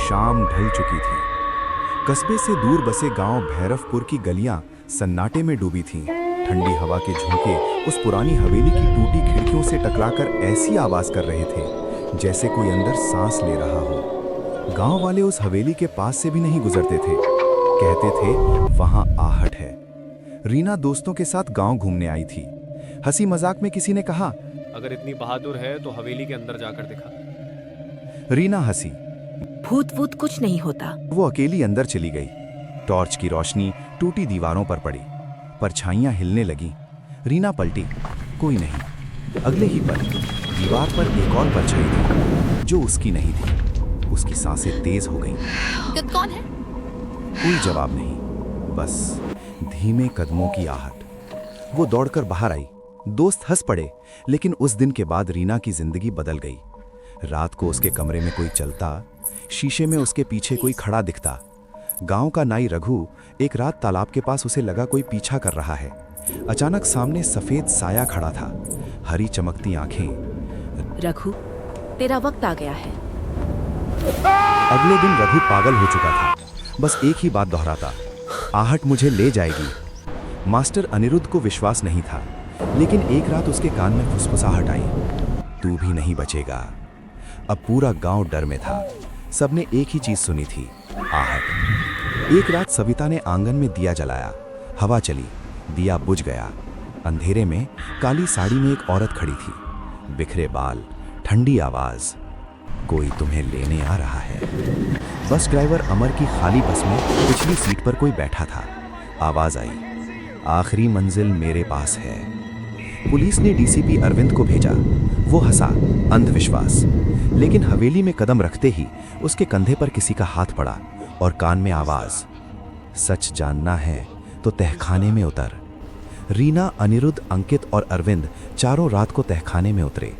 शाम ढल चुकी थी। कस्बे से दूर बसे गांव भैरवपुर की गलियां सन्नाटे में डूबी थीं। ठंडी हवा के झोंके उस पुरानी हवेली की टूटी खिड़कियों से टकराकर ऐसी आवाज कर रहे थे जैसे कोई अंदर सांस ले रहा हो। गांव वाले उस हवेली के पास से भी नहीं गुजरते थे। कहते थे वहां आहट है। रीना दोस्तों के साथ गांव घूमने आई थी। हंसी मजाक में किसी ने कहा, अगर इतनी बहादुर है तो हवेली के अंदर जाकर दिखा। रीना हंसी। भूत वूत कुछ नहीं होता। वो अकेली अंदर चली गई। टॉर्च की रोशनी टूटी दीवारों पर पड़ी, परछाइयां हिलने लगी। रीना पलटी, कोई नहीं। अगले ही पल दीवार पर एक और परछाई थी जो उसकी नहीं थी। उसकी सांसें तेज हो गईं। कौन है? कोई जवाब नहीं, बस धीमे कदमों की आहट। वो दौड़कर बाहर आई। दोस्त हंस पड़े, लेकिन उस दिन के बाद रीना की जिंदगी बदल गई। रात को उसके कमरे में कोई चलता, शीशे में उसके पीछे कोई खड़ा दिखता। गांव का नाई रघु एक रात तालाब के पास उसे लगा कोई पीछा कर रहा है। अचानक सामने सफेद साया खड़ा था, हरी चमकती आंखें। रघु, तेरा वक्त आ गया है। अगले दिन रघु पागल हो चुका था, बस एक ही बात दोहराता, आहट मुझे ले जाएगी। मास्टर अनिरुद्ध को विश्वास नहीं था, लेकिन एक रात उसके कान में फुसफुसाहट आई, तू भी नहीं बचेगा। अब पूरा गांव डर में था। सबने एक ही चीज सुनी थी, आहट। एक रात सविता ने आंगन में दिया जलाया। हवा चली, दिया बुझ गया। अंधेरे में काली साड़ी में एक औरत खड़ी थी, बिखरे बाल, ठंडी आवाज, कोई तुम्हें लेने आ रहा है। बस ड्राइवर अमर की खाली बस में पिछली सीट पर कोई बैठा था। आवाज आई, आखिरी मंजिल मेरे पास है। पुलिस ने डीसीपी अरविंद को भेजा। वो हंसा, अंधविश्वास। लेकिन हवेली में कदम रखते ही उसके कंधे पर किसी का हाथ पड़ा और कान में आवाज, सच जानना है तो तहखाने में उतर। रीना, अनिरुद्ध, अंकित और अरविंद चारों रात को तहखाने में उतरे।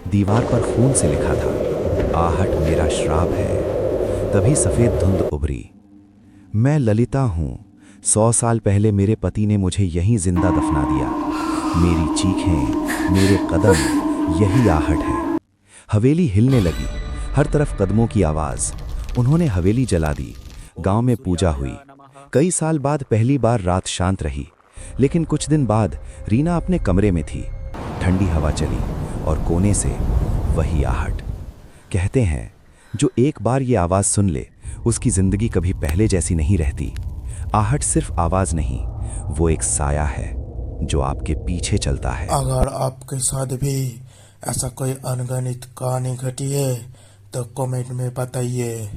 दीवार पर खून से लिखा था, आहट मेरा श्राप है। तभी सफेद धुंध उभरी। मैं ललिता हूं। 100 साल पहले मेरे पति ने मुझे यहीं जिंदा दफना दिया। मेरी चीखें, मेरे कदम, यही आहट है। हवेली हिलने लगी, हर तरफ कदमों की आवाज। उन्होंने हवेली जला दी। गांव में पूजा हुई। कई साल बाद पहली बार रात शांत रही। लेकिन कुछ दिन बाद रीना अपने कमरे में थी। ठंडी हवा चली और कोने से वही आहट। कहते हैं जो एक बार ये आवाज सुन ले, उसकी जिंदगी कभी पहले जैसी नहीं रहती। आहट सिर्फ आवाज नहीं, वो एक साया है जो आपके पीछे चलता है। अगर आपके साथ भी ऐसा कोई अनगणित कहानी घटी है तो कमेंट में बताइए।